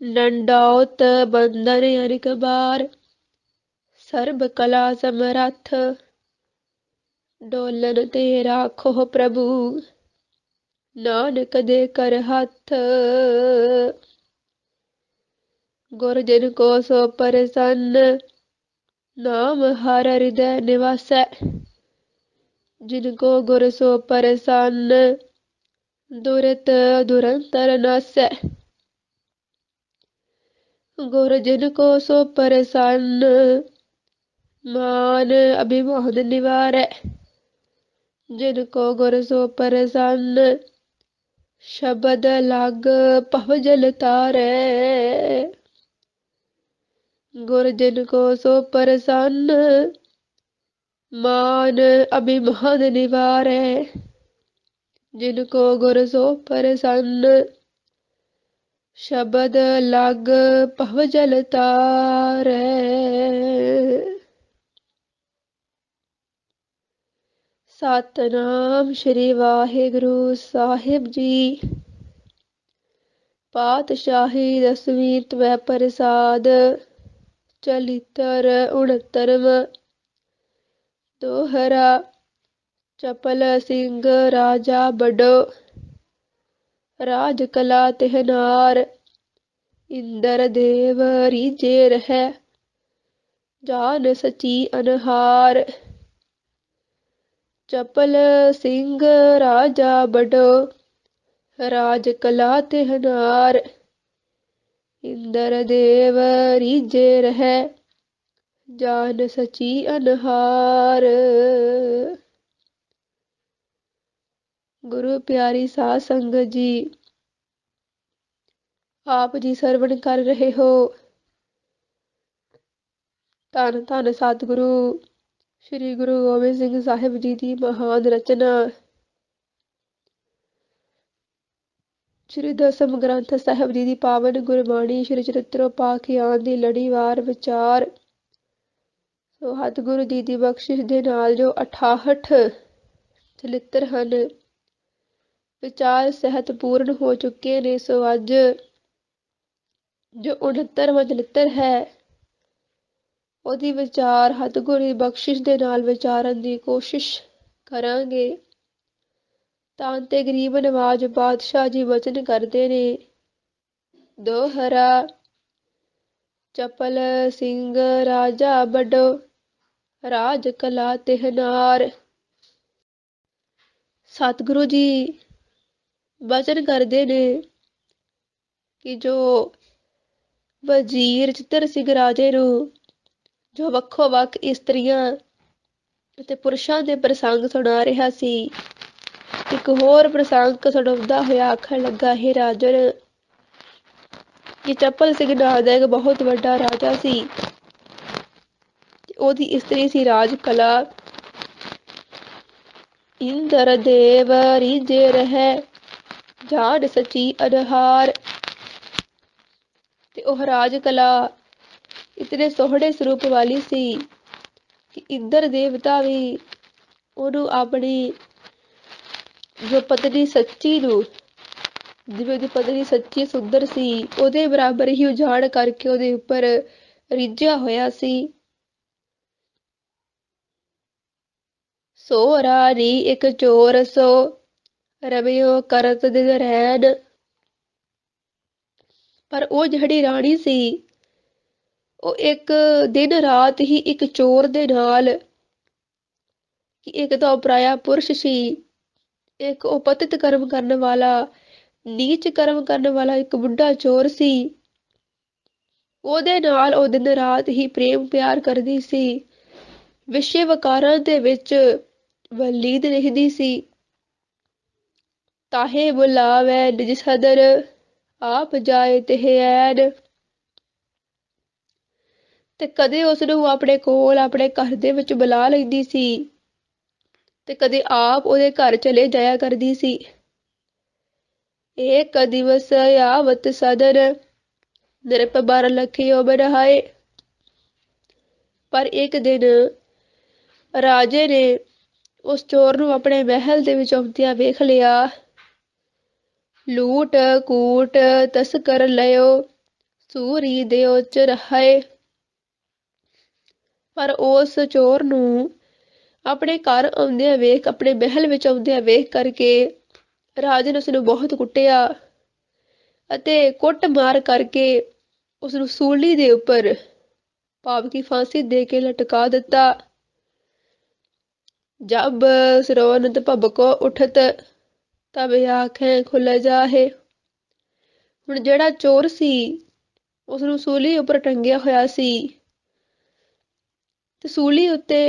डंडौत बंदन अनिक बार, सर्ब कला समरथ। डोलन ते राखो प्रभु, नानक दे कर हथ। गुर जिन को सो प्रसन्न, नाम हर हृदय निवासै। जिनको गुर सो प्रसन्न, दुरित दुरंतर नासै। गुर जिनको सो प्रसन्न, मान अभिमान निवारै। जिनको गुर सो प्रसन्न, शब्द लग भव जल तारै। गुर जिनको सो प्रसन्न, मान अभिमान निवारै। जिनको गुर सो प्रसन्न, शब्द लग भव जल तारै। सतनाम श्री वाहिगुरु साहिब जी। पातशाही दसवीं त्वै प्रसाद, चलितर 69वां। दोहरा। चपल सिंह राजा बड़ो, राज कला तिहनार। इंदर देव रीझे रहे, जान सची अनहार। चपल सिंह राजा बड़ो, राज कला तिहनार। इंदर देव रीझे रहे, जान सची अनहार। गुरु प्यारी साध संगत जी, आप जी सरवण कर रहे हो। धन धन सतगुरु श्री गुरु गोबिंद सिंह साहिब जी की महान रचना श्री दसम ग्रंथ साहिब जी की पावन गुरबाणी श्री चरित्रो पाखियान की लड़ीवार विचार। सो सतगुरु जी की बख्शिश दे नाल जो 68 चरित्र ਹਨ विचार सहित पूर्ण हो चुके ने। सो अज जो 69वां चरित्र है ਉਹਦੀ ਵਿਚਾਰ ਸਤਿਗੁਰ ਦੀ ਬਖਸ਼ਿਸ਼ ਦੇ ਨਾਲ ਵਿਚਾਰਨ ਦੀ ਕੋਸ਼ਿਸ਼ ਕਰਾਂਗੇ। ਤਾਂ ਤੇ ਗਰੀਬ ਨਵਾਜ ਬਾਦਸ਼ਾਹ ਜੀ ਵਚਨ ਕਰਦੇ ਨੇ। ਦੋਹਰਾ। ਚਪਲ ਸਿੰਘ ਰਾਜਾ ਬੜੋ, ਰਾਜ ਕਲਾ ਤਿਹਨਾਰ। ਸਤਿਗੁਰੂ ਜੀ ਵਚਨ ਕਰਦੇ ਨੇ ਕਿ ਜੋ ਵਜ਼ੀਰ ਚਿੱਤਰ ਸਿੰਘ ਰਾਜੇ ਨੂੰ ਜੋ ਵੱਖੋ ਵੱਖ ਇਸਤਰੀਆਂ ਅਤੇ ਪੁਰਸ਼ਾਂ ਦੇ ਪ੍ਰਸੰਗ ਸੁਣਾ ਰਿਹਾ ਸੀ, ਇੱਕ ਹੋਰ ਪ੍ਰਸੰਗ ਸੁਣਾਉਂਦਾ ਹੋਇਆ ਆਖਣ ਲੱਗਾ, ਹੈ ਰਾਜਨ, ਕਿ ਚਪਲ ਸਿੰਘ ਨਾਂ ਦਾ ਇੱਕ ਬਹੁਤ ਵੱਡਾ ਰਾਜਾ ਸੀ ਤੇ ਉਹਦੀ ਇਸਤਰੀ ਸੀ ਰਾਜ ਕਲਾ। ਇੰਦਰ ਦੇਵ ਰੀਝੇ ਰਹਿ, ਜਾਨ ਸੱਚੀ ਅਨਹਾਰ। ਤੇ ਉਹ ਰਾਜ ਕਲਾ ਇਤਨੇ ਸੋਹਣੇ ਸਰੂਪ ਵਾਲੀ ਸੀ ਕਿ ਇੰਦਰ ਦੇਵਤਾ ਵੀ ਉਹਨੂੰ ਆਪਣੀ ਜੋ ਪਤਨੀ ਸੱਚੀ ਨੂੰ, ਜਿਵੇਂ ਉਹਦੀ ਪਤਨੀ ਸੱਚੀ ਸੁੰਦਰ ਸੀ, ਉਹਦੇ ਬਰਾਬਰ ਹੀ ਉਜਾੜ ਕਰਕੇ ਉਹਦੇ ਉੱਪਰ ਰਿੱਝਿਆ ਹੋਇਆ ਸੀ। ਸੋ ਰਾਣੀ ਇੱਕ ਚੋਰ ਸੋ, ਰਵਿਓ ਕਰਤ ਦਿਨ ਰੈਨ। ਪਰ ਉਹ ਜਿਹੜੀ ਰਾਣੀ ਸੀ ਉਹ ਇੱਕ ਦਿਨ ਰਾਤ ਹੀ ਇੱਕ ਚੋਰ ਦੇ ਨਾਲ, ਕਿ ਇੱਕ ਤਾਂ ਉਹ ਪਰਾਇਆ ਪੁਰਸ਼ ਸੀ, ਇੱਕ ਉਹ ਪਤਿਤ ਕਰਮ ਕਰਨ ਵਾਲਾ, ਨੀਚ ਕਰਮ ਕਰਨ ਵਾਲਾ ਇੱਕ ਬੁੱਢਾ ਚੋਰ ਸੀ, ਉਹਦੇ ਨਾਲ ਉਹ ਦਿਨ ਰਾਤ ਹੀ ਪ੍ਰੇਮ ਪਿਆਰ ਕਰਦੀ ਸੀ, ਵਿਸ਼ੇ ਵਕਾਰਾਂ ਦੇ ਵਿੱਚ ਵਲੀਦ ਰਹਿੰਦੀ ਸੀ। ਤਾਹੇ ਬੁਲਾਵੇ ਨਿਜ ਸਦਰ, ਆਪ ਜਾਏ ਤਿਹ ਐਨ। ਤੇ ਕਦੇ ਉਸਨੂੰ ਆਪਣੇ ਕੋਲ ਆਪਣੇ ਘਰ ਦੇ ਵਿੱਚ ਬੁਲਾ ਲੈਂਦੀ ਸੀ ਤੇ ਕਦੇ ਆਪ ਉਹਦੇ ਘਰ ਚਲੇ ਜਾਇਆ ਕਰਦੀ ਸੀ। ਇੱਕ ਦਿਵਸ ਆਵਤ ਸਦਨ, ਨਿਰਪ ਬਰ ਲਖਿਓ ਬਨਹਾਏ। ਪਰ ਇੱਕ ਦਿਨ ਰਾਜੇ ਨੇ ਉਸ ਚੋਰ ਨੂੰ ਆਪਣੇ ਮਹਿਲ ਦੇ ਵਿੱਚ ਆਉਂਦਿਆਂ ਵੇਖ ਲਿਆ। ਲੂਟ ਕੂਟ ਤਸਕਰ ਲਿਓ, ਸੂਰੀ ਦੇ ਉੱਚ ਰਹੇ। ਪਰ ਉਸ ਚੋਰ ਨੂੰ ਆਪਣੇ ਘਰ ਆਉਂਦਿਆਂ ਵੇਖ, ਆਪਣੇ ਮਹਿਲ ਵਿੱਚ ਆਉਂਦਿਆਂ ਵੇਖ ਕਰਕੇ ਰਾਜੇ ਨੇ ਉਸਨੂੰ ਬਹੁਤ ਕੁੱਟਿਆ ਅਤੇ ਕੁੱਟ ਮਾਰ ਕਰਕੇ ਉਸਨੂੰ ਸੂਲੀ ਦੇ ਉੱਪਰ ਭਾਵ ਕਿ ਫਾਂਸੀ ਦੇ ਕੇ ਲਟਕਾ ਦਿੱਤਾ। जब सिरोनत भबको उठत तब आखें खुल जाहे। ਹੁਣ ਜਿਹੜਾ ਚੋਰ ਸੀ ਉਸਨੂੰ ਸੂਲੀ ਉੱਪਰ ਟੰਗਿਆ ਹੋਇਆ ਸੀ ਤੇ ਸੂਲੀ ਉੱਤੇ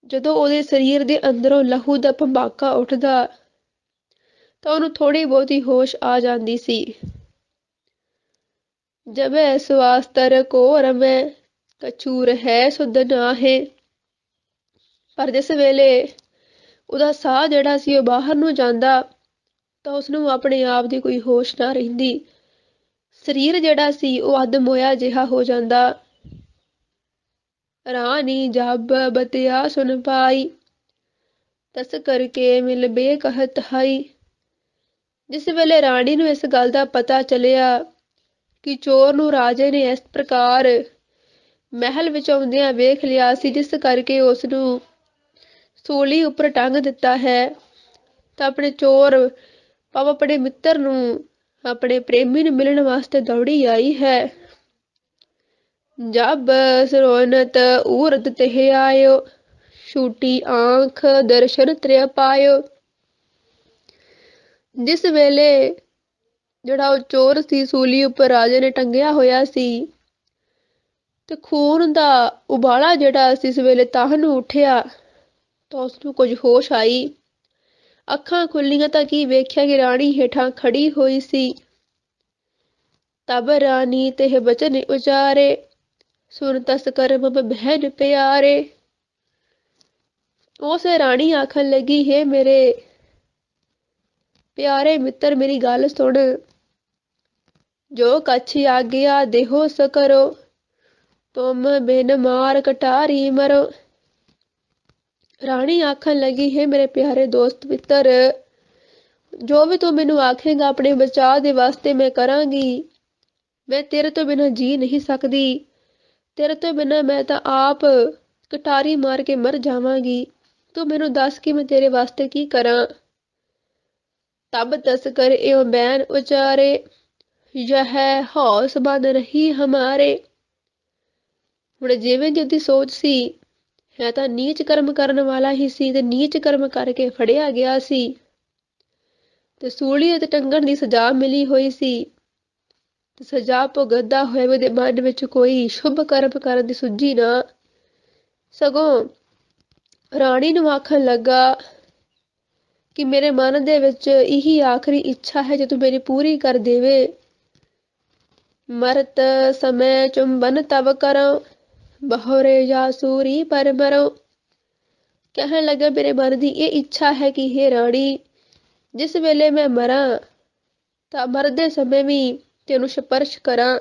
ਜਦੋਂ ਉਹਦੇ ਸਰੀਰ ਦੇ ਅੰਦਰੋਂ ਲਹੂ ਦਾ ਭੰਬਾਕਾ ਉੱਠਦਾ ਤਾਂ ਉਹਨੂੰ ਥੋੜੀ ਬਹੁਤੀ ਹੋਸ਼ ਆ ਜਾਂਦੀ ਸੀ। ਜਬੈ ਸਵਾਸਤਰ ਕੋ ਰਮੈ ਕਛੂ ਰਹਿ ਸੁਧ ਨਾਹੇ। ਪਰ ਜਿਸ ਵੇਲੇ ਉਹਦਾ ਸਾਹ ਜਿਹੜਾ ਸੀ ਉਹ ਬਾਹਰ ਨੂੰ ਜਾਂਦਾ ਤਾਂ ਉਸਨੂੰ ਆਪਣੇ ਆਪ ਦੀ ਕੋਈ ਹੋਸ਼ ਨਾ ਰਹਿੰਦੀ। ਸਰੀਰ ਜਿਹੜਾ ਸੀ ਉਹ ਅੱਧ-ਮੋਇਆ ਜਿਹਾ ਹੋ ਜਾਂਦਾ। ਰਾਣੀ ਜਬ ਬਤਿਆ ਸੁਨ ਪਾਈ ਤਸ ਕਰਕੇ ਮਿਲ ਬੇ ਕਹਿਤ ਹਾਈ। ਜਿਸ ਵੇਲੇ ਰਾਣੀ ਨੂੰ ਇਸ ਗੱਲ ਦਾ ਪਤਾ ਚੱਲਿਆ ਕਿ ਚੋਰ ਨੂੰ ਰਾਜੇ ਨੇ ਇਸ ਪ੍ਰਕਾਰ ਮਹਿਲ ਵਿੱਚ ਆਉਂਦਿਆਂ ਵੇਖ ਲਿਆ ਸੀ, ਜਿਸ ਕਰਕੇ ਉਸਨੂੰ ਸੂਲੀ ਉੱਪਰ ਟੰਗ ਦਿੱਤਾ ਹੈ, ਤਾਂ ਆਪਣੇ ਚੋਰ ਭਾਵ ਆਪਣੇ ਮਿੱਤਰ ਨੂੰ, ਆਪਣੇ ਪ੍ਰੇਮੀ ਨੂੰ ਮਿਲਣ ਵਾਸਤੇ ਦੌੜੀ ਆਈ ਹੈ। ਜਬ ਸਰੋਨਤ ਊਰਦ ਤਿਹ ਆਇਓ ਛੂਟੀ ਆਂਖ ਦਰਸ਼ਨ ਤ੍ਰਿਆ ਪਾਇਓ। ਜਿਸ ਵੇਲੇ ਜਿਹੜਾ ਉਹ ਚੋਰ ਸੀ ਸੂਲੀ ਉੱਪਰ ਰਾਜੇ ਨੇ ਟੰਗਿਆ ਹੋਇਆ ਸੀ ਤੇ ਖੂਨ ਦਾ ਉਬਾਲਾ ਜਿਹੜਾ ਸੀ ਇਸ ਵੇਲੇ ਤਾਹ ਨੂੰ ਉੱਠਿਆ ਤਾਂ ਉਸਨੂੰ ਕੁਝ ਹੋਸ਼ ਆਈ। ਅੱਖਾਂ ਖੁੱਲੀਆਂ ਤਾਂ ਕੀ ਵੇਖਿਆ ਕਿ ਰਾਣੀ ਹੇਠਾਂ ਖੜੀ ਹੋਈ ਸੀ। ਤਬ ਰਾਣੀ ਤਿਹ ਬਚਨ ਉਚਾਰੇ ਸੁਨ ਤਸ ਕਰ ਮਮ ਬਹਿਨ ਪਿਆਰੇ। ਉਸ ਰਾਣੀ ਆਖਣ ਲੱਗੀ, ਹੈ ਮੇਰੇ ਪਿਆਰੇ ਮਿੱਤਰ ਮੇਰੀ ਗੱਲ ਸੁਣ। ਜੋ ਕਛ ਆਗਿਆ ਦੇਹੋ ਸ ਕਰੋ ਤੁਮ ਬਿਨ ਮਾਰ ਕਟਾਰੀ ਮਰੋ। ਰਾਣੀ ਆਖਣ ਲੱਗੀ, ਹੈ ਮੇਰੇ ਪਿਆਰੇ ਦੋਸਤ ਮਿੱਤਰ, ਜੋ ਵੀ ਤੂੰ ਮੈਨੂੰ ਆਖੇਗਾ ਆਪਣੇ ਬਚਾਅ ਦੇ ਵਾਸਤੇ ਮੈਂ ਕਰਾਂਗੀ। ਮੈਂ ਤੇਰੇ ਤੋਂ ਬਿਨਾਂ ਜੀ ਨਹੀਂ ਸਕਦੀ। ਤੇਰੇ ਤੋਂ ਬਿਨਾਂ ਮੈਂ ਤਾਂ ਆਪ ਕਟਾਰੀ ਮਾਰ ਕੇ ਮਰ ਜਾਵਾਂਗੀ। ਤੂੰ ਮੈਨੂੰ ਦੱਸ ਕਿ ਮੈਂ ਤੇਰੇ ਵਾਸਤੇ ਕੀ ਕਰਾਂ। ਤਬ ਤਸ ਕਰ ਇਉ ਬੈਨ ਉਚਾਰੇ ਯਹ ਹੌਸ ਬਨ ਰਹੀ ਹਮਾਰੇ। ਹੁਣ ਜਿਵੇਂ ਜਿਹਦੀ ਸੋਚ ਸੀ, ਹੈ ਤਾਂ ਨੀਚ ਕਰਮ ਕਰਨ ਵਾਲਾ ਹੀ ਸੀ ਤੇ ਨੀਚ ਕਰਮ ਕਰਕੇ ਫੜਿਆ ਗਿਆ ਸੀ ਤੇ ਸੂਲੀ ਅਤੇ ਟੰਗਣ ਦੀ ਸਜ਼ਾ ਮਿਲੀ ਹੋਈ ਸੀ ਤੇ ਸਜ਼ਾ ਭੁਗਤਦਾ ਹੋਇਆ ਵੀ ਉਹਦੇ ਮਨ ਵਿੱਚ ਕੋਈ ਸ਼ੁਭ ਕਰਮ ਕਰਨ ਦੀ ਸੁੱਝੀ ਨਾ। ਸਗੋਂ ਰਾਣੀ ਨੂੰ ਆਖਣ ਲੱਗਾ ਕਿ ਮੇਰੇ ਮਨ ਦੇ ਵਿੱਚ ਇਹੀ ਆਖਰੀ ਇੱਛਾ ਹੈ ਜੇ ਤੂੰ ਮੇਰੀ ਪੂਰੀ ਕਰ ਦੇਵੇ। ਮਰਤ ਸਮੇਂ ਚੁੰਬਨ ਤਬ ਕਰੋ ਬਹੁਰੇ ਜਾਂ ਸੂਰੀ ਪਰ ਮਰੋ। ਕਹਿਣ ਲੱਗਾ ਮੇਰੇ ਮਨ ਦੀ ਇਹ ਇੱਛਾ ਹੈ ਕਿ ਹੇ ਰਾਣੀ, ਜਿਸ ਵੇਲੇ ਮੈਂ ਮਰਾਂ ਤਾਂ ਮਰਦੇ ਸਮੇਂ ਵੀ ਤੈਨੂੰ ਸਪਰਸ਼ ਕਰਾਂ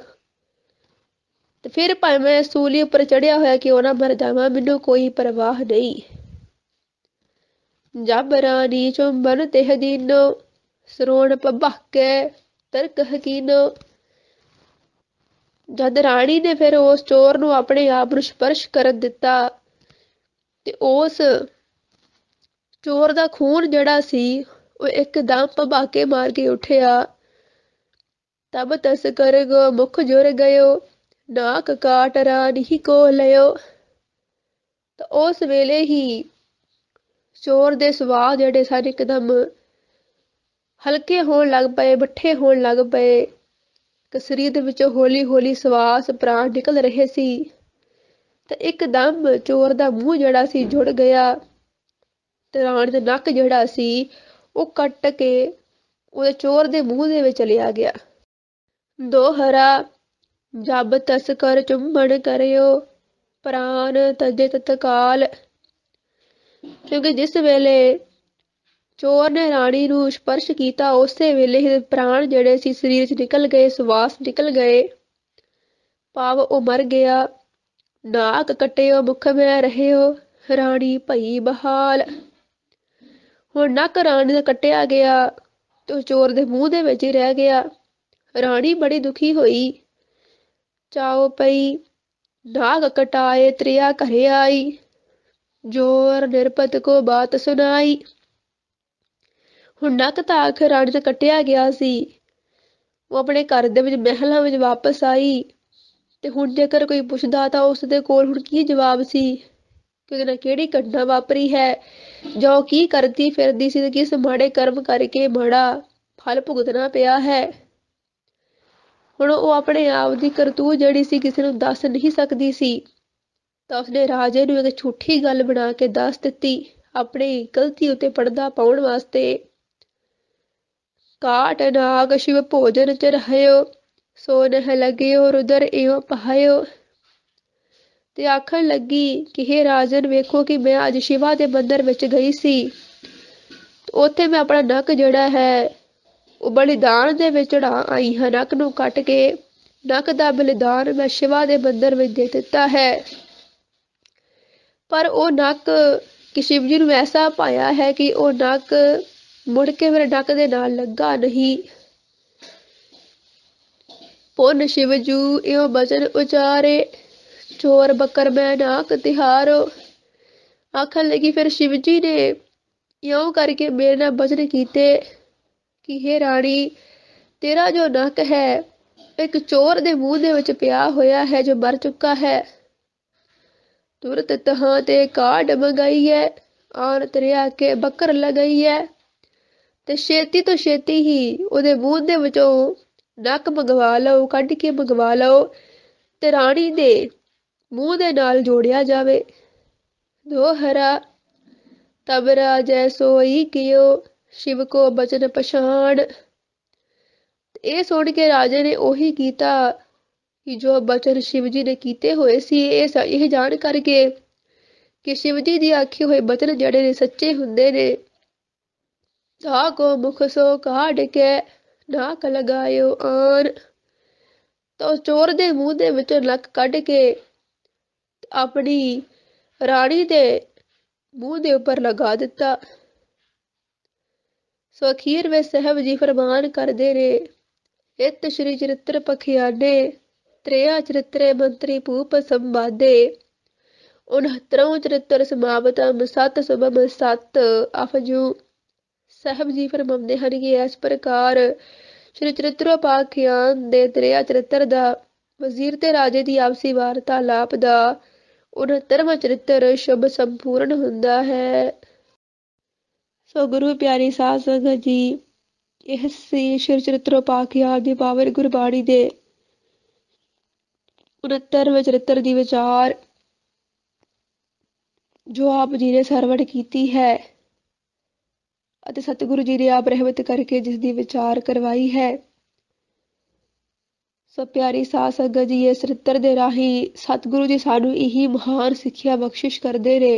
ਤੇ ਫਿਰ ਭਾਵੇਂ ਮੈਂ ਸੂਲੀ ਉੱਪਰ ਚੜਿਆ ਹੋਇਆ ਕਿਉਂ ਨਾ ਮਰ ਜਾਵਾਂ, ਮੈਨੂੰ ਕੋਈ ਪਰਵਾਹ ਨਹੀਂ। ਜਬ ਰਾਣੀ ਚੁੰਬਨ ਤਿਹ ਦੀਨੋ ਸਰੋਣ ਭਬਾਕੇ ਤਰਕ ਹਕੀਨੋ। ਜਦ ਰਾਣੀ ਨੇ ਫਿਰ ਉਸ ਚੋਰ ਨੂੰ ਆਪਣੇ ਆਪ ਨੂੰ ਸਪਰਸ਼ ਕਰਨ ਦਿੱਤਾ ਤੇ ਉਸ ਚੋਰ ਦਾ ਖੂਨ ਜਿਹੜਾ ਸੀ ਉਹ ਇੱਕਦਮ ਭਬਾਕੇ ਮਾਰ ਕੇ ਉੱਠਿਆ। ਤਬ ਤਸ ਕਰ ਗੋ ਮੁਖ ਜੁਰ ਗਇਓ ਨਾਕ ਕਾਟ ਰਾਣੀ ਕੋ ਲਿਓ। ਤਾਂ ਉਸ ਵੇਲੇ ਹੀ ਚੋਰ ਦੇ ਸੁਭਾਅ ਜਿਹੜੇ ਸਨ ਇੱਕਦਮ ਹਲਕੇ ਹੋਣ ਲੱਗ ਪਏ, ਮੱਠੇ ਹੋਣ ਲੱਗ ਪਏ। ਸਰੀਰ ਦੇ ਵਿੱਚੋਂ ਹੌਲੀ ਹੌਲੀ ਸਵਾਸ ਪ੍ਰਾਣ ਨਿਕਲ ਰਹੇ ਸੀ ਤੇ ਇੱਕਦਮ ਚੋਰ ਦਾ ਮੂੰਹ ਜਿਹੜਾ ਸੀ ਜੁੜ ਗਿਆ ਤੇ ਰਾਣੀ ਦਾ ਨੱਕ ਜਿਹੜਾ ਸੀ ਉਹ ਕੱਟ ਕੇ ਉਹਦੇ ਚੋਰ ਦੇ ਮੂੰਹ ਦੇ ਵਿੱਚ ਚਲਿਆ ਗਿਆ। ਦੋਹਰਾ ਜਬ ਤਸ ਕਰ ਚੁੰਬਨ ਕਰਿਓ ਪ੍ਰਾਨ ਤਜੇ ਤਤਕਾਲ। ਕਿਉਂਕਿ ਜਿਸ ਵੇਲੇ ਚੋਰ ਨੇ ਰਾਣੀ ਨੂੰ ਸਪਰਸ਼ ਕੀਤਾ ਉਸੇ ਵੇਲੇ ਹੀ ਪ੍ਰਾਣ ਜਿਹੜੇ ਸੀ ਸਰੀਰ 'ਚ ਨਿਕਲ ਗਏ, ਸਵਾਸ ਨਿਕਲ ਗਏ, ਭਾਵ ਉਹ ਮਰ ਗਿਆ। ਨਾਕ ਕੱਟਿਓ ਮੁਖ ਮੈਂ ਰਹਿਓ ਰਾਣੀ ਭਈ ਬਹਾਲ। ਹੁਣ ਨੱਕ ਰਾਣੀ ਦਾ ਕੱਟਿਆ ਗਿਆ ਤੇ ਉਹ ਚੋਰ ਦੇ ਮੂੰਹ ਦੇ ਵਿੱਚ ਹੀ ਰਹਿ ਗਿਆ। राणी बड़ी दुखी हुई, चाओ पई, नाग कटाए त्रिया घरे आई, जोर निरपत को बात सुनाई। ਹੁਣ ਨੱਕ ਤਾਂ ਆਖਿਰ ਰਾਣੀ ਦਾ ਕੱਟਿਆ ਗਿਆ ਸੀ। ਉਹ ਆਪਣੇ ਘਰ ਦੇ ਵਿੱਚ ਮਹਿਲਾਂ ਵਿੱਚ ਵਾਪਸ ਆਈ ਤੇ ਹੁਣ ਜੇਕਰ ਕੋਈ ਪੁੱਛਦਾ ਤਾਂ ਉਸ ਦੇ ਕੋਲ ਹੁਣ ਕੀ ਜਵਾਬ ਸੀ ਕਿ ਉਹਦੇ ਨਾਲ ਕਿਹੜੀ ਘਟਨਾ ਵਾਪਰੀ ਹੈ, ਜਾਂ ਉਹ ਕੀ ਕਰਦੀ ਫਿਰਦੀ ਸੀ ਤੇ ਕਿਸ ਮਾੜੇ ਕਰਮ ਕਰਕੇ ਮਾੜਾ ਫਲ ਭੁਗਤਣਾ ਪਿਆ ਹੈ। ਹੁਣ ਉਹ ਆਪਣੇ ਆਪ ਦੀ ਕਰਤੂਤ ਜਿਹੜੀ ਸੀ ਕਿਸੇ ਨੂੰ ਦੱਸ ਨਹੀਂ ਸਕਦੀ ਸੀ, ਤਾਂ ਉਸਨੇ ਰਾਜੇ ਨੂੰ ਇੱਕ ਝੂਠੀ ਗੱਲ ਬਣਾ ਕੇ ਦੱਸ ਦਿੱਤੀ ਆਪਣੀ ਗਲਤੀ ਉੱਤੇ ਪਰਦਾ ਪਾਉਣ ਵਾਸਤੇ। ਕਾਟ ਨਾਗ शिव भोजन चढ़ायो, सो नह लगियो रुदर इहो पहायो। ਤੇ ਆਖਣ ਲੱਗੀ ਕਿ ਹੇ ਰਾਜਨ ਵੇਖੋ ਕਿ ਮੈਂ ਅੱਜ ਸ਼ਿਵਾ ਦੇ ਮੰਦਿਰ ਵਿੱਚ ਗਈ ਸੀ, ਉੱਥੇ ਮੈਂ ਆਪਣਾ ਨੱਕ ਜਿਹੜਾ ਹੈ ਉਹ ਬਲੀਦਾਨ ਦੇ ਵਿੱਚ ਚੜਾ ਆਈ ਹਾਂ। ਨੱਕ ਨੂੰ ਕੱਟ ਕੇ ਨੱਕ ਦਾ ਬਲੀਦਾਨ ਮੈਂ ਸ਼ਿਵਾ ਦੇ ਮੰਦਿਰ ਵਿੱਚ ਦੇ ਦਿੱਤਾ ਹੈ। ਪਰ ਉਹ ਨੱਕ ਕਿ ਸ਼ਿਵ ਜੀ ਨੂੰ ਐਸਾ ਭਾਇਆ ਹੈ ਕਿ ਉਹ ਨੱਕ ਮੁੜ ਕੇ ਮੇਰੇ ਨੱਕ ਦੇ ਨਾਲ ਲੱਗਾ ਨਹੀਂ। ਪੁੰਨ शिवजू इहो बचन उचारे, चोर बकर मैं नाक तिहारो। आखन लगी फिर शिव जी ने इਉਂ करके मेरे ਨਾਲ बचन ਕੀਤੇ कि हे रानी, तेरा जो नक है एक चोर ਦੇ ਮੂੰਹ ਦੇ ਵਿੱਚ ਪਿਆ ਹੋਇਆ ਹੈ ਜੋ ਮਰ ਚੁੱਕਾ ਹੈ। तुरत तहां ते काट मंगाई है, आन तरिया के बकर लगाई है। ਤੇ ਛੇਤੀ ਤੋਂ ਛੇਤੀ ਹੀ ਉਹਦੇ ਮੂੰਹ ਦੇ ਵਿੱਚੋਂ ਨੱਕ ਮੰਗਵਾ ਲਓ, ਕੱਢ ਕੇ ਮੰਗਵਾ ਲਓ ਤੇ ਰਾਣੀ ਦੇ ਮੂੰਹ ਦੇ ਨਾਲ ਜੋੜਿਆ ਜਾਵੇ। ਦੋਹਰਾ ਤਬ ਰਾਜੈ ਸੋਈ ਕਿਓ, शिव को बचन पछाण। ਇਹ ਸੁਣ ਕੇ ਰਾਜੇ ਨੇ ਉਹੀ ਕੀਤਾ ਕਿ ਜੋ ਬਚਨ शिव जी ਨੇ ਕੀਤੇ ਹੋਏ ਸੀ। ਇਹ ਜਾਣ ਕਰਕੇ ਕਿ शिव जी ਦੀ ਆਖੇ ਹੋਏ ਬਚਨ ਜਿਹੜੇ ਨੇ ਸੱਚੇ ਹੁੰਦੇ ਨੇ। ਤਾ ਕੋ ਮੁਖ ਸੋ ਕਾਢ ਕੇ ਨਾਕ ਲਗਾਇਓ ਆਨ। ਤਾਂ ਉਸ ਚੋਰ ਦੇ ਮੂੰਹ ਦੇ ਵਿੱਚੋਂ ਨੱਕ ਕੱਢ ਕੇ ਆਪਣੀ ਰਾਣੀ ਦੇ ਮੂੰਹ ਦੇ ਉੱਪਰ ਲਗਾ ਦਿੱਤਾ। ਸੋ ਅਖੀਰ ਵਿੱਚ ਸਾਹਿਬ ਜੀ ਫਰਮਾਨ ਕਰਦੇ ਨੇ, ਇਤ ਸ਼੍ਰੀ ਚਰਿਤ੍ਰ ਪਖਿਆਨੇ, ਤ੍ਰੇਆ ਚਰਿਤਰੇ ਮੰਤਰੀ ਭੂਪ ਸੰਵਾਦੇ, 69 ਚਰਿਤ੍ਰ ਸਮਾਪਤਮ ਸਤ ਸੁਭਮ ਸਤ ਅਫਜੂ। ਸਾਹਿਬ ਜੀ ਫਰਮਾਉਂਦੇ ਹਨ ਕਿ ਇਸ ਪ੍ਰਕਾਰ ਸ਼੍ਰੀ ਚਰਿਤ੍ਰੋਪਾਖਿਆਨ ਦੇ ਤ੍ਰੇਆ ਚਰਿਤ੍ਰ ਦਾ ਵਜ਼ੀਰ ਤੇ ਰਾਜੇ ਦੀ ਆਪਸੀ ਵਾਰਤਾਲਾਪ ਦਾ 69ਵਾਂ ਚਰਿਤ੍ਰ ਸ਼ੁਭ ਸੰਪੂਰਨ ਹੁੰਦਾ ਹੈ। ਸੋ ਗੁਰੂ ਪਿਆਰੀ ਸਾਧ ਸੰਗਤ ਜੀ, ਇਹ ਸੀ ਸ਼੍ਰੀ ਚਰਿਤ੍ਰੋਪਾਖਿਆਨ ਦੀ ਪਾਵਨ ਗੁਰਬਾਣੀ ਦੇ 69ਵੇਂ ਚਰਿਤ੍ਰ ਦੀ ਵਿਚਾਰ ਜੋ ਆਪ ਜੀ ਨੇ ਸਰਵਣ ਕੀਤੀ ਹੈ ਅਤੇ ਸਤਿਗੁਰੂ ਜੀ ਨੇ ਆਪ ਰਹਿਮਤ ਕਰਕੇ ਜਿਸ ਦੀ ਵਿਚਾਰ ਕਰਵਾਈ ਹੈ। ਸੋ ਪਿਆਰੀ ਸਾਧ ਸੰਗਤ ਜੀ, ਇਸ ਚਰਿਤ੍ਰ ਦੇ ਰਾਹੀਂ ਸਤਿਗੁਰੂ ਜੀ ਸਾਨੂੰ ਇਹੀ ਮਹਾਨ ਸਿੱਖਿਆ ਬਖਸ਼ਿਸ਼ ਕਰਦੇ ਨੇ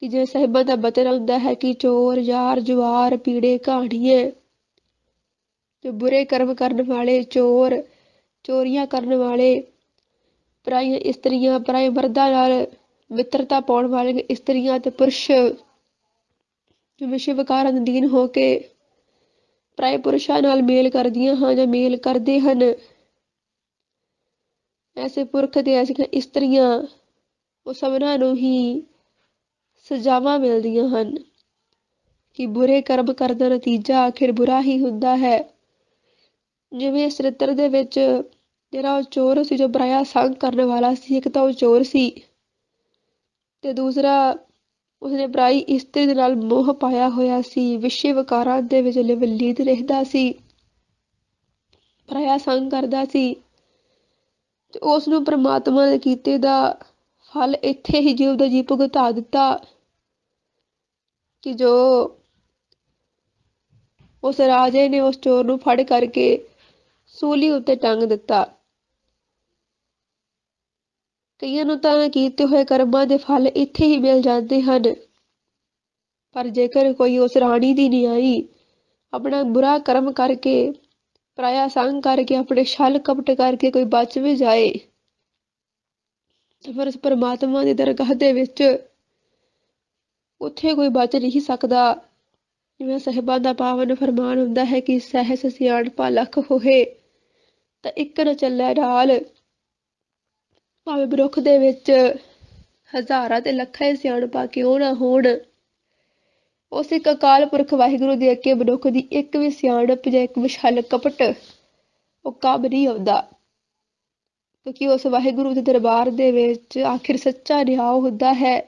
ਕਿ ਜਿਵੇਂ ਸਾਹਿਬਾਂ ਦਾ ਬਚਨ ਹੁੰਦਾ ਹੈ ਕਿ ਚੋਰ ਯਾਰ ਜੁਆਰ ਪੀੜੇ ਕਹਾਣੀਏ, ਜੋ ਬੁਰੇ ਕਰਮ ਕਰਨ ਵਾਲੇ ਚੋਰ, ਚੋਰੀਆਂ ਕਰਨ ਵਾਲੇ, ਪਰਾਈਆਂ ਇਸਤਰੀਆਂ ਪਰਾਏ ਮਰਦਾਂ ਨਾਲ ਮਿੱਤਰਤਾ ਪਾਉਣ ਵਾਲੇ ਇਸਤਰੀਆਂ ਤੇ ਪੁਰਸ਼ ਜੋ ਵਿਸ਼ੇ ਵਿਕਾਰਾਂ ਦੇ ਅਧੀਨ ਹੋ ਕੇ ਪਰਾਏ ਪੁਰਸ਼ਾਂ ਨਾਲ ਮੇਲ ਕਰਦੀਆਂ ਹਨ ਜਾਂ ਮੇਲ ਕਰਦੇ ਹਨ, ਐਸੇ ਪੁਰਖ ਤੇ ਐਸੀਆਂ ਇਸਤਰੀਆਂ ਉਹ ਸਭਨਾਂ ਨੂੰ ਹੀ ਸਜ਼ਾਵਾਂ ਮਿਲਦੀਆਂ ਹਨ ਕਿ ਬੁਰੇ ਕਰਮ ਕਰਨ ਦਾ ਨਤੀਜਾ ਆਖਿਰ ਬੁਰਾ ਹੀ ਹੁੰਦਾ ਹੈ। ਜਿਵੇਂ ਇਸ ਚਰਿਤ੍ਰ ਦੇ ਵਿੱਚ ਜਿਹੜਾ ਉਹ ਚੋਰ ਸੀ ਜੋ ਪਰਾਇਆ ਸੰਗ ਕਰਨ ਵਾਲਾ ਸੀ, ਇੱਕ ਤਾਂ ਉਹ ਚੋਰ ਸੀ ਤੇ ਦੂਸਰਾ ਉਸਨੇ ਪਰਾਈ ਇਸਤਰੀ ਦੇ ਨਾਲ ਮੋਹ ਪਾਇਆ ਹੋਇਆ ਸੀ, ਵਿਸ਼ੇ ਵਿਕਾਰਾਂ ਦੇ ਵਿੱਚ ਲਿਵਲੀਨ ਰਹਿੰਦਾ ਸੀ, ਪਰਾਇਆ ਸੰਗ ਕਰਦਾ ਸੀ ਤੇ ਉਸ ਨੂੰ ਪ੍ਰਮਾਤਮਾ ਦੇ ਕੀਤੇ ਦਾ ਫਲ ਇੱਥੇ ਹੀ ਜੀਵ ਦਾ ਜੀ ਭੁਗਤਾ ਦਿੱਤਾ ਕਿ ਜੋ ਉਸ ਰਾਜੇ ਨੇ ਉਸ ਚੋਰ ਨੂੰ ਫੜ ਕਰਕੇ ਸੂਲੀ ਉੱਤੇ ਟੰਗ ਦਿੱਤਾ। ਕਈਆਂ ਨੂੰ ਤਾਂ ਕੀਤੇ ਹੋਏ ਕਰਮਾਂ ਦੇ ਫਲ ਇੱਥੇ ਹੀ ਮਿਲ ਜਾਂਦੇ ਹਨ, ਪਰ ਜੇਕਰ ਕੋਈ ਉਸ ਰਾਣੀ ਦੀ ਨਹੀਂ ਆਈ, ਆਪਣਾ ਬੁਰਾ ਕਰਮ ਕਰਕੇ ਪਰਾਇਆ ਸੰਗ ਕਰਕੇ ਆਪਣੇ ਛਲ ਕਪਟ ਕਰਕੇ ਕੋਈ ਬਚ ਵੀ ਜਾਏ ਤੇ ਫਿਰ ਉਸ ਪਰਮਾਤਮਾ ਦੀ ਦਰਗਾਹ ਦੇ ਵਿੱਚ ਉੱਥੇ ਕੋਈ ਬਚ ਨਹੀਂ ਸਕਦਾ। ਜਿਵੇਂ ਸਾਹਿਬਾਂ ਦਾ ਪਾਵਨ ਫਰਮਾਨ ਹੁੰਦਾ ਹੈ ਕਿ ਸਹਿਸ ਸਿਆਣਪਾ ਲੱਖ ਹੋਏ ਤਾਂ ਇੱਕ ਨਾ ਚੱਲੇ ਨਾਲ। ਭਾਵੇਂ ਮਨੁੱਖ ਦੇ ਵਿੱਚ ਹਜ਼ਾਰਾਂ ਤੇ ਲੱਖਾਂ ਸਿਆਣਪਾ ਕਿਉਂ ਨਾ ਹੋਣ, ਉਸ ਇੱਕ ਅਕਾਲ ਪੁਰਖ ਵਾਹਿਗੁਰੂ ਦੇ ਅੱਗੇ ਮਨੁੱਖ ਦੀ ਇੱਕ ਵੀ ਸਿਆਣਪ ਜਾਂ ਇੱਕ ਵਿਸ਼ਾਲ ਕਪਟ ਉਹ ਕੰਮ ਨਹੀਂ ਆਉਂਦਾ, ਕਿਉਂਕਿ ਉਸ ਵਾਹਿਗੁਰੂ ਦੇ ਦਰਬਾਰ ਦੇ ਵਿੱਚ ਆਖਿਰ ਸੱਚਾ ਨਿਆਂ ਹੁੰਦਾ ਹੈ।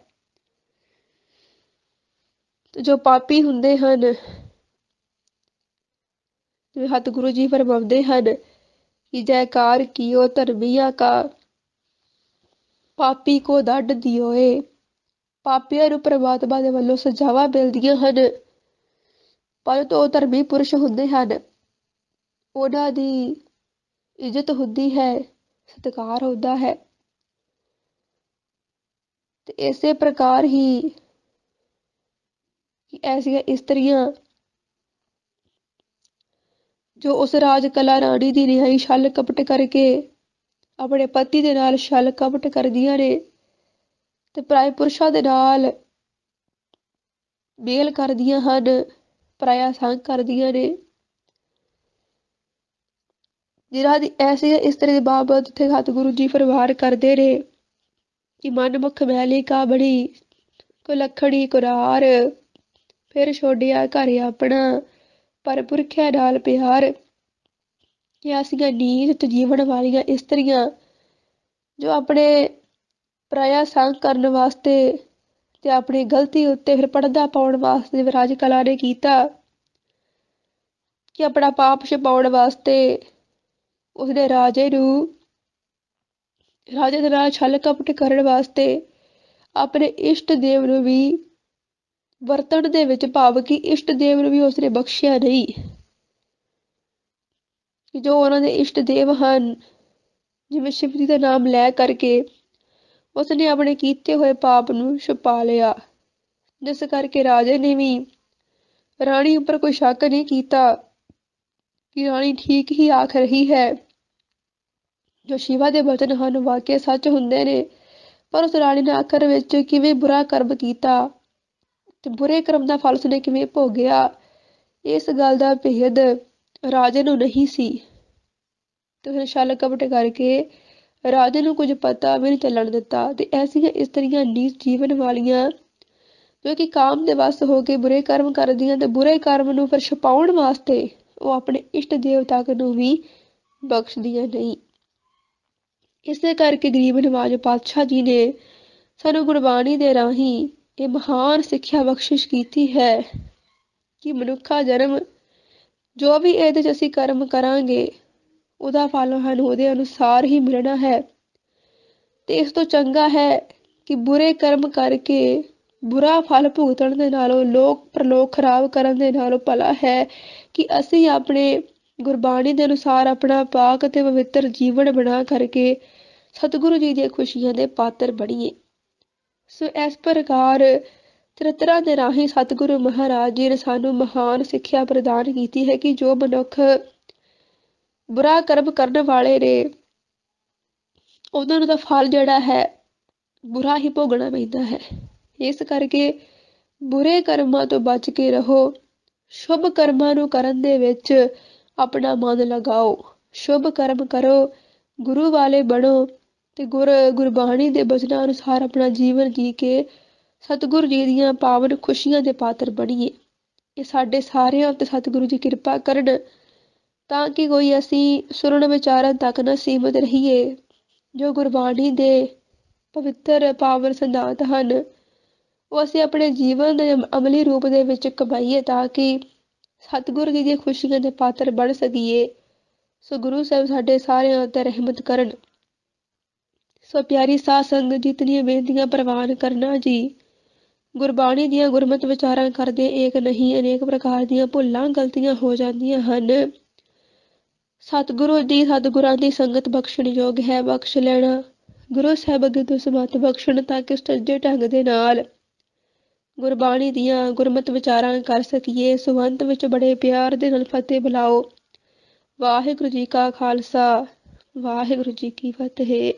ਤੇ ਜੋ ਪਾਪੀ ਹੁੰਦੇ ਹਨ, ਜਿਵੇਂ ਸਤਿਗੁਰੂ ਜੀ ਫਰਮਾਉਂਦੇ ਹਨ ਕਿ ਜੈਕਾਰ ਕੀਓ ਧਰਮੀਆਂ ਕਾ ਪਾਪੀ ਕੋ ਦੰਡ ਦਿਓਏ। ਪਾਪੀਆਂ ਨੂੰ ਪ੍ਰਮਾਤਮਾ ਦੇ ਵੱਲੋਂ ਸਜ਼ਾਵਾਂ ਮਿਲਦੀਆਂ ਹਨ, ਪਰ ਜੋ ਧਰਮੀ ਪੁਰਸ਼ ਹੁੰਦੇ ਹਨ ਉਹਨਾਂ ਦੀ ਇੱਜ਼ਤ ਹੁੰਦੀ ਹੈ, ਸਤਿਕਾਰ ਹੁੰਦਾ ਹੈ। ਤੇ ਇਸੇ ਪ੍ਰਕਾਰ ਹੀ ਐਸੀਆਂ ਇਸਤਰੀਆਂ ਜੋ ਉਸ ਰਾਜ ਕਲਾ ਰਾਣੀ ਦੀ ਰਿਹਾਈ ਛਲ ਕਪਟ ਕਰਕੇ ਆਪਣੇ ਪਤੀ ਦੇ ਨਾਲ ਛਲ ਕਪਟ ਕਰਦੀਆਂ ਨੇ ਤੇ ਪਰਾਏ ਪੁਰਸ਼ਾਂ ਦੇ ਨਾਲ ਮੇਲ ਕਰਦੀਆਂ ਹਨ, ਪਰਾਇਆ ਸੰਗ ਕਰਦੀਆਂ ਨੇ, ਜਿਨ੍ਹਾਂ ਦੀ ਐਸੀਆਂ ਇਸਤਰੀ ਦੇ ਬਾਬਤ ਉੱਥੇ ਸਤਿਗੁਰੂ ਜੀ ਫਰਮਾਨ ਕਰਦੇ ਨੇ ਕਿ ਮਨਮੁਖ ਮੈਲੀ ਕਾਬੜੀ ਕੁਲੱਖਣੀ ਕੁਰਾਰ, ਫਿਰ ਛੋੜਿਆ ਘਰ ਆਪਣਾ ਪਰ ਪੁਰਖਿਆਂ ਨਾਲ ਪਿਆਰ। ਕਿ ਐਸੀਆਂ ਨੀਚ ਜੀਵਨ ਵਾਲੀਆਂ ਇਸਤਰੀਆਂ ਜੋ ਆਪਣੇ ਪਰਾਇਆ ਸੰਗ ਕਰਨ ਵਾਸਤੇ ਤੇ ਆਪਣੀ ਗਲਤੀ ਉੱਤੇ ਫਿਰ ਪਰਦਾ ਪਾਉਣ ਵਾਸਤੇ ਰਾਜ ਕਲਾ ਨੇ ਕੀਤਾ ਕਿ ਆਪਣਾ ਪਾਪ ਛੁਪਾਉਣ ਵਾਸਤੇ ਉਸਨੇ ਰਾਜੇ ਦੇ ਨਾਲ ਛਲ ਕਪਟ ਕਰਨ ਵਾਸਤੇ ਆਪਣੇ ਇਸ਼ਟ ਦੇਵ ਨੂੰ ਵੀ ਵਰਤਣ ਦੇ ਵਿੱਚ, ਭਾਵ ਕਿ ਇਸ਼ਟ ਦੇਵ ਨੂੰ ਵੀ ਉਸਨੇ ਬਖਸ਼ਿਆ ਨਹੀਂ। ਕਿ ਜੋ ਉਹਨਾਂ ਦੇ ਇਸ਼ਟ ਦੇਵ ਹਨ, ਜਿਵੇਂ ਸ਼ਿਵ ਜੀ ਦਾ ਨਾਮ ਲੈ ਕਰਕੇ ਉਸਨੇ ਆਪਣੇ ਕੀਤੇ ਹੋਏ ਪਾਪ ਨੂੰ ਛੁਪਾ ਲਿਆ, ਜਿਸ ਕਰਕੇ ਰਾਜੇ ਨੇ ਵੀ ਰਾਣੀ ਉੱਪਰ ਕੋਈ ਸ਼ੱਕ ਨਹੀਂ ਕੀਤਾ ਕਿ ਰਾਣੀ ਠੀਕ ਹੀ ਆਖ ਰਹੀ ਹੈ। ਜੋ ਸ਼ਿਵਾ ਦੇ ਬਚਨ ਹਨ ਵਾਕਿਆ ਸੱਚ ਹੁੰਦੇ ਨੇ, ਪਰ ਉਸ ਰਾਣੀ ਨੇ ਆਖਰ ਵਿੱਚ ਕਿਵੇਂ ਬੁਰਾ ਕਰਮ ਕੀਤਾ ਤੇ ਬੁਰੇ ਕਰਮ ਦਾ ਫਲ ਉਸਨੇ ਕਿਵੇਂ ਭੋਗਿਆ, ਇਸ ਗੱਲ ਦਾ ਭੇਦ ਰਾਜੇ ਨੂੰ ਨਹੀਂ ਸੀ। ਤੇ ਉਸਨੇ ਛਲ ਕਪਟ ਕਰਕੇ ਰਾਜੇ ਨੂੰ ਕੁਝ ਪਤਾ ਵੀ ਨਹੀਂ ਚੱਲਣ ਦਿੱਤਾ। ਤੇ ਐਸੀਆਂ ਇਸਤਰੀਆਂ ਨੀਚ ਜੀਵਨ ਵਾਲੀਆਂ ਜੋ ਕਿ ਕਾਮ ਦੇ ਵੱਸ ਹੋ ਕੇ ਬੁਰੇ ਕਰਮ ਕਰਦੀਆਂ ਤੇ ਬੁਰੇ ਕਰਮ ਨੂੰ ਫਿਰ ਛੁਪਾਉਣ ਵਾਸਤੇ ਉਹ ਆਪਣੇ ਇਸ਼ਟ ਦੇਵਤਾ ਨੂੰ ਵੀ ਬਖਸ਼ਦੀਆਂ ਨਹੀਂ। ਇਸੇ ਕਰਕੇ ਗਰੀਬ ਨਵਾਜ ਪਾਤਸ਼ਾਹ ਜੀ ਨੇ ਸਾਨੂੰ ਗੁਰਬਾਣੀ ਦੇ ਰਾਹੀਂ ਇਹ ਮਹਾਨ ਸਿੱਖਿਆ ਬਖਸ਼ਿਸ਼ ਕੀਤੀ ਹੈ ਕਿ ਮਨੁੱਖਾ ਜਨਮ ਜੋ ਵੀ ਇਹਦੇ 'ਚ ਅਸੀਂ ਕਰਮ ਕਰਾਂਗੇ ਉਹਦਾ ਫਲ ਸਾਨੂੰ ਉਹਦੇ ਅਨੁਸਾਰ ਹੀ ਮਿਲਣਾ ਹੈ। ਤੇ ਇਸ ਤੋਂ ਚੰਗਾ ਹੈ ਕਿ ਬੁਰੇ ਕਰਮ ਕਰਕੇ ਬੁਰਾ ਫਲ ਭੁਗਤਣ ਦੇ ਨਾਲੋਂ ਲੋਕ ਪ੍ਰਲੋਕ ਖਰਾਬ ਕਰਨ ਦੇ ਨਾਲੋਂ ਭਲਾ ਹੈ ਕਿ ਅਸੀਂ ਆਪਣੇ ਗੁਰਬਾਣੀ ਦੇ ਅਨੁਸਾਰ ਆਪਣਾ ਪਾਕ ਅਤੇ ਪਵਿੱਤਰ ਜੀਵਨ ਬਣਾ ਕਰਕੇ ਸਤਿਗੁਰੂ ਜੀ ਦੀਆਂ ਖੁਸ਼ੀਆਂ ਦੇ ਪਾਤਰ ਬਣੀਏ। ਸੋ ਇਸ ਪ੍ਰਕਾਰ ਚਰਿਤਰਾਂ ਦੇ ਰਾਹੀਂ ਸਤਿਗੁਰੂ ਮਹਾਰਾਜ ਜੀ ਨੇ ਸਾਨੂੰ ਮਹਾਨ ਸਿੱਖਿਆ ਪ੍ਰਦਾਨ ਕੀਤੀ ਹੈ ਕਿ ਜੋ ਮਨੁੱਖ ਬੁਰਾ ਕਰਮ ਕਰਨ ਵਾਲੇ ਨੇ ਉਹਨਾਂ ਨੂੰ ਤਾਂ ਫਲ ਜਿਹੜਾ ਹੈ ਬੁਰਾ ਹੀ ਭੋਗਣਾ ਪੈਂਦਾ ਹੈ। ਇਸ ਕਰਕੇ ਬੁਰੇ ਕਰਮਾਂ ਤੋਂ ਬਚ ਕੇ ਰਹੋ, ਸ਼ੁਭ ਕਰਮਾਂ ਨੂੰ ਕਰਨ ਦੇ ਵਿੱਚ ਆਪਣਾ ਮਨ ਲਗਾਓ, ਸ਼ੁਭ ਕਰਮ ਕਰੋ, ਗੁਰੂ ਵਾਲੇ ਬਣੋ ਤੇ ਗੁਰਬਾਣੀ ਦੇ ਬਚਨਾਂ ਅਨੁਸਾਰ ਆਪਣਾ ਜੀਵਨ ਜੀ ਕੇ ਸਤਿਗੁਰੂ ਜੀ ਦੀਆਂ ਪਾਵਨ ਖੁਸ਼ੀਆਂ ਦੇ ਪਾਤਰ ਬਣੀਏ। ਇਹ ਸਾਡੇ ਸਾਰਿਆਂ ਉੱਤੇ ਸਤਿਗੁਰੂ ਜੀ ਕਿਰਪਾ ਕਰਨ ਤਾਂ ਕਿ ਕੋਈ ਅਸੀਂ ਸੁਣਨ ਵਿਚਾਰਨ ਤੱਕ ਨਾ ਸੀਮਿਤ ਰਹੀਏ। ਜੋ ਗੁਰਬਾਣੀ ਦੇ ਪਵਿੱਤਰ ਪਾਵਨ ਸਿਧਾਂਤ ਹਨ ਉਹ ਅਸੀਂ ਆਪਣੇ ਜੀਵਨ ਦੇ ਅਮਲੀ ਰੂਪ ਦੇ ਵਿੱਚ ਕਮਾਈਏ ਤਾਂ ਕਿ ਸਤਿਗੁਰੂ ਜੀ ਦੀਆਂ ਖੁਸ਼ੀਆਂ ਦੇ ਪਾਤਰ ਬਣ ਸਕੀਏ। ਸੋ ਗੁਰੂ ਸਾਹਿਬ ਸਾਡੇ ਸਾਰਿਆਂ ਉੱਤੇ ਰਹਿਮਤ ਕਰਨ। ਸੋ ਪਿਆਰੀ ਸਾਧ ਸੰਗਤ ਜਿਤਨੀਆਂ ਬੇਨਤੀਆਂ ਪ੍ਰਵਾਨ ਕਰਨਾ ਜੀ। ਗੁਰਬਾਣੀ ਦੀਆਂ ਗੁਰਮਤਿ ਵਿਚਾਰਾਂ ਕਰਦੇ ਏਕ ਨਹੀਂ, ਅਨੇਕ ਪ੍ਰਕਾਰ ਦੀਆਂ ਭੁੱਲਾਂ ਗਲਤੀਆਂ ਹੋ ਜਾਂਦੀਆਂ ਹਨ। ਸਤਿਗੁਰਾਂ ਦੀ ਸੰਗਤ ਬਖਸ਼ਣ ਯੋਗ ਹੈ, ਬਖਸ਼ ਲੈਣਾ। ਗੁਰੂ ਸਾਹਿਬ ਅੱਗੇ ਤੋਂ ਸਮਤ ਬਖਸ਼ਣ ਤਾਂ ਕਿ ਸੱਜੇ ਢੰਗ ਦੇ ਨਾਲ ਗੁਰਬਾਣੀ ਦੀਆਂ ਗੁਰਮਤਿ ਵਿਚਾਰਾਂ ਕਰ ਸਕੀਏ। ਸੋ ਅੰਤ ਵਿੱਚ ਬੜੇ ਪਿਆਰ ਦੇ ਨਾਲ ਫਤਿਹ ਬੁਲਾਓ। ਵਾਹਿਗੁਰੂ ਜੀ ਕਾ ਖਾਲਸਾ, ਵਾਹਿਗੁਰੂ ਜੀ ਕੀ ਫਤਿਹ।